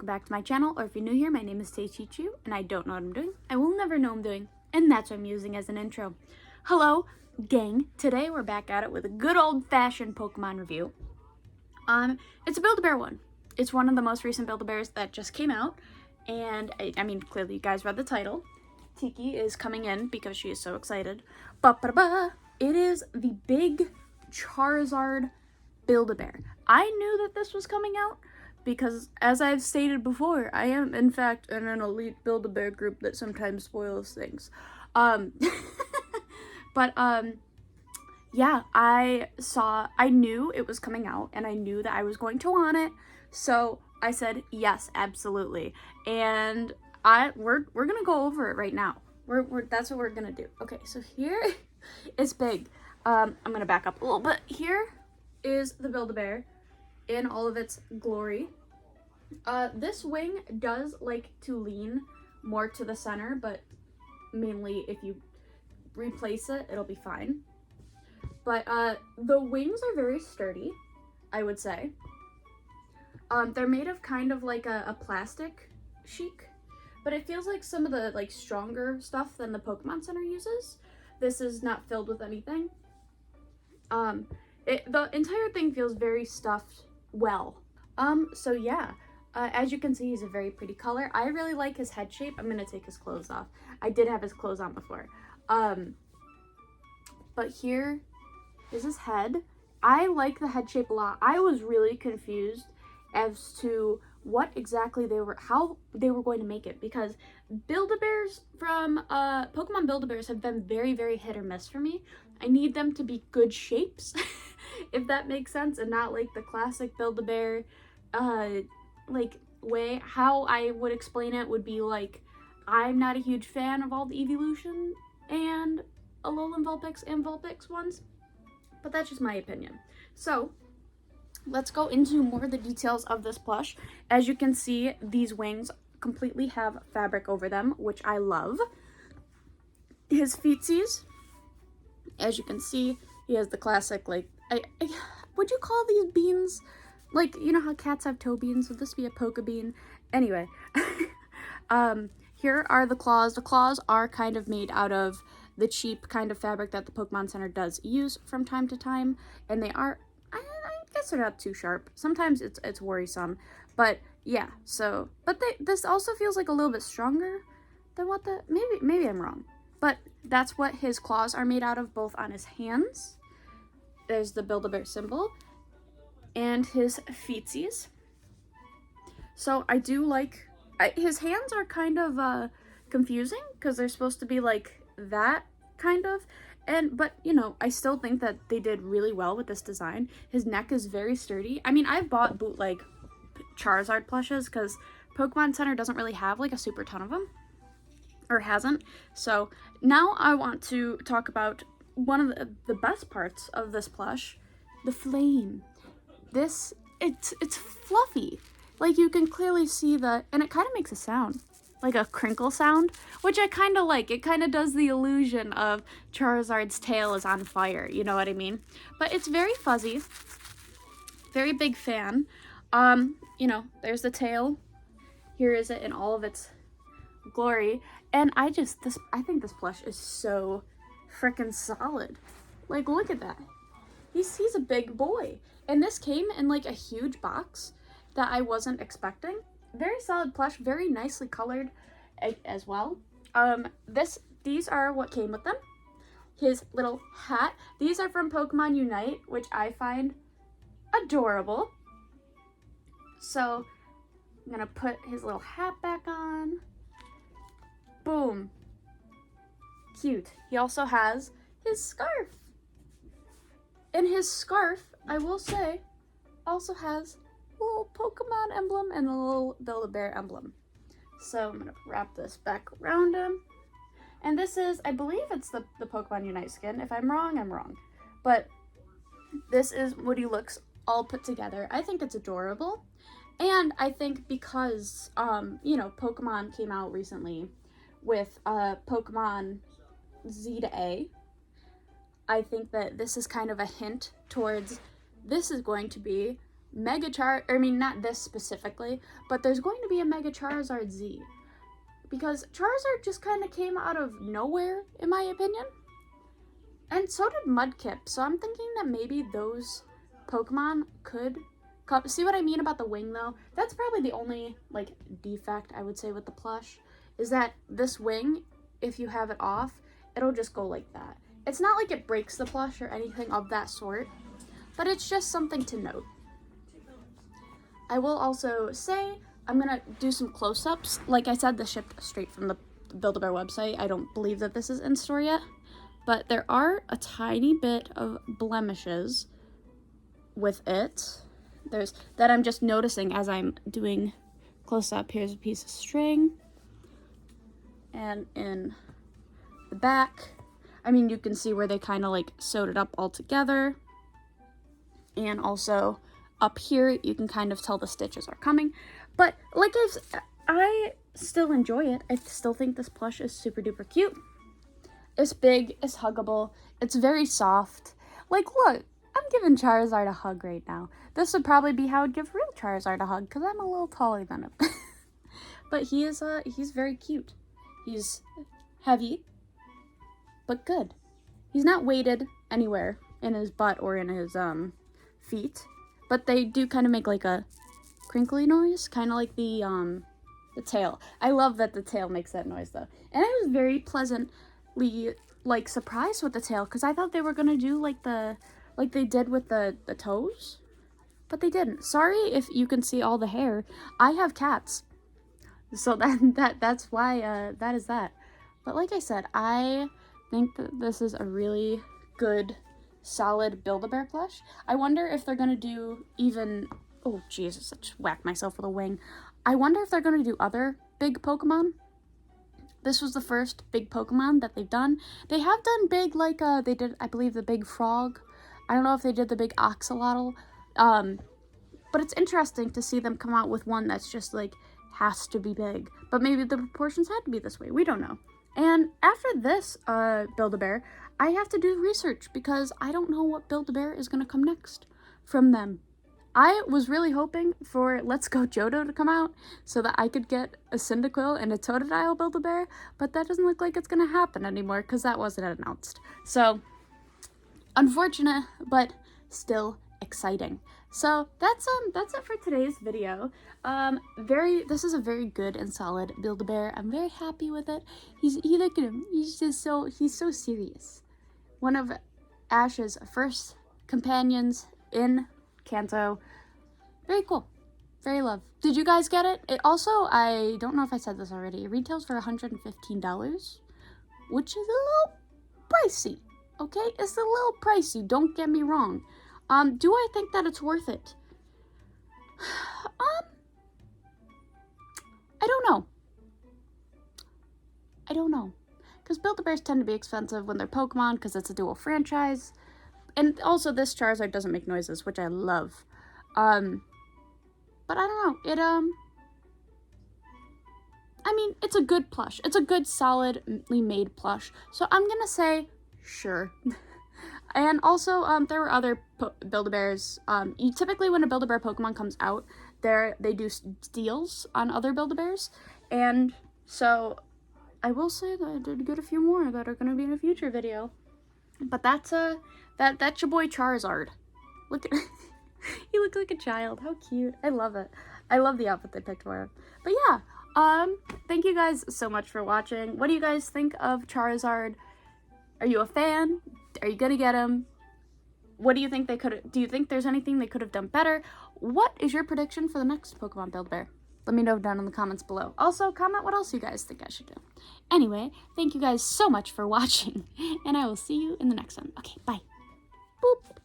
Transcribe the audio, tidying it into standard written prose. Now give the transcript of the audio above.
welcome back to my channel, or if you're new here, my name is Taechichu, and I don't know what I'm doing. I will never know what I'm doing, and that's what I'm using as an intro. Hello, gang. Today we're back at it with a good old-fashioned Pokemon review. It's a Build-A-Bear one. It's one of the most recent Build-A-Bears that just came out, and I mean, clearly you guys read the title. Tiki is coming in because she is so excited. It is the big Charizard Build-A-Bear. I knew that this was coming out because, as I've stated before, I am in fact in an elite Build-A-Bear group that sometimes spoils things. Yeah, I knew it was coming out, and I knew that I was going to want it, so I said yes, absolutely. And we're gonna go over it right now. That's what we're gonna do. Okay, so here is big. I'm gonna back up a little bit. Here is the Build-A-Bear in all of its glory. This wing does like to lean more to the center, but mainly if you replace it, it'll be fine. But the wings are very sturdy, I would say. They're made of kind of like a plastic chic, but it feels like some of the like stronger stuff than the Pokemon Center uses. This is not filled with anything. The entire thing feels very stuffed well. So yeah, as you can see, he's a very pretty color. I really like his head shape. I'm gonna take his clothes off. I did have his clothes on before. But here is his head. I like the head shape a lot. I was really confused as to what exactly how they were going to make it, because Build-A-Bears from Pokemon Build-A-Bears have been very, very hit or miss for me. I need them to be good shapes, if that makes sense, and not like the classic Build-A-Bear like way. How I would explain it would be like, I'm not a huge fan of all the Evolution and Alolan Vulpix and Vulpix ones, but that's just my opinion. So let's go into more of the details of this plush. As you can see, these wings completely have fabric over them, which I love. His feetsies, as you can see, he has the classic, like, would you call these beans? Like, you know how cats have toe beans? Would this be a poke bean? Anyway, here are the claws. The claws are kind of made out of the cheap kind of fabric that the Pokemon Center does use from time to time, and they are, I guess they're not too sharp. Sometimes it's worrisome, but yeah. So, but this also feels like a little bit stronger than what maybe I'm wrong, but that's what his claws are made out of, both on his hands. There's the Build-A-Bear symbol, and his feetsies. So I do like his hands are kind of confusing because they're supposed to be like that kind of, but you know, I still think that they did really well with this design. His neck is very sturdy. I mean, I've bought bootleg Charizard plushes because Pokemon Center doesn't really have like a super ton of them, or hasn't. So now I want to talk about one of the best parts of this plush, the flame. It's fluffy. Like, you can clearly see and it kind of makes a sound, like a crinkle sound, which I kind of like. It kind of does the illusion of Charizard's tail is on fire, you know what I mean? But it's very fuzzy, very big fan. You know, there's the tail. Here is it in all of its glory. And I think this plush is so freaking solid. Like, look at that. He's a big boy. And this came in like a huge box that I wasn't expecting. Very solid plush, very nicely colored as well. These are what came with them. His little hat. These are from Pokemon Unite, which I find adorable. So I'm gonna put his little hat back on. Boom. Cute. He also has his scarf. And his scarf, I will say, also has a little Pokemon emblem and a little Build-A-Bear emblem. So I'm gonna wrap this back around him. And this is, I believe it's the Pokemon Unite skin. If I'm wrong, I'm wrong. But this is what he looks all put together. I think it's adorable. And I think because, you know, Pokemon came out recently with Pokemon Z to A, I think that this is kind of a hint towards this is going to be not this specifically, but there's going to be a Mega Charizard Z. Because Charizard just kind of came out of nowhere, in my opinion. And so did Mudkip, so I'm thinking that maybe those Pokemon could come. See what I mean about the wing, though? That's probably the only, like, defect, I would say, with the plush, is that this wing, if you have it off, it'll just go like that. It's not like it breaks the plush or anything of that sort, but it's just something to note. I will also say, I'm gonna do some close-ups. Like I said, this shipped straight from the Build-A-Bear website. I don't believe that this is in store yet, but there are a tiny bit of blemishes with it. There's that I'm just noticing as I'm doing close-up. Here's a piece of string, and in the back, I mean, you can see where they kind of like sewed it up all together, and also up here, you can kind of tell the stitches are coming. But like I still enjoy it. I still think this plush is super duper cute. It's big, it's huggable, it's very soft. Like, look, I'm giving Charizard a hug right now. This would probably be how I'd give real Charizard a hug, because I'm a little taller than him. But he's very cute. He's heavy, but good. He's not weighted anywhere in his butt or in his feet. But they do kind of make like a crinkly noise, kind of like the tail. I love that the tail makes that noise though. And I was very pleasantly like surprised with the tail, because I thought they were gonna do like they did with the toes, but they didn't. Sorry if you can see all the hair. I have cats, so that's why that is that. But like I said, I think that this is a really good, solid Build-A-Bear plush. I wonder if they're gonna do even, oh Jesus, I just whacked myself with a wing. I wonder if they're gonna do other big Pokemon. This was the first big Pokemon that they've done. They have done big, like they did, I believe, the big frog. I don't know if they did the big axolotl. But it's interesting to see them come out with one that's just like has to be big. But maybe the proportions had to be this way. We don't know. And after this Build-A-Bear, I have to do research, because I don't know what Build-A-Bear is going to come next from them. I was really hoping for Let's Go Johto to come out so that I could get a Cyndaquil and a Totodile Build-A-Bear, but that doesn't look like it's going to happen anymore, because that wasn't announced. So, unfortunate, but still exciting. So that's it for today's video. This is a very good and solid Build-A-Bear. I'm very happy with it. Look at him. He's so serious. One of Ash's first companions in Kanto. Very cool. Very love. Did you guys get it? It also, I don't know if I said this already, it retails for $115, which is a little pricey. Okay? It's a little pricey. Don't get me wrong. Do I think that it's worth it? I don't know. Because Build-A-Bears tend to be expensive when they're Pokemon, because it's a dual franchise. And also, this Charizard doesn't make noises, which I love. But I don't know. I mean, it's a good plush. It's a good, solidly made plush. So I'm gonna say, sure. And also, there were other Build-A-Bears. Typically, when a Build-A-Bear Pokemon comes out, they do deals on other Build-A-Bears. And so, I will say that I did get a few more that are going to be in a future video. But that's your boy Charizard. Look at he looked like a child. How cute. I love it. I love the outfit they picked for him. But yeah, thank you guys so much for watching. What do you guys think of Charizard? Are you a fan? Are you gonna get him? What do you think do you think there's anything they could have done better? What is your prediction for the next Pokemon Build-A-Bear? Let me know down in the comments below. Also, comment what else you guys think I should do. Anyway, thank you guys so much for watching, and I will see you in the next one. Okay, bye. Boop.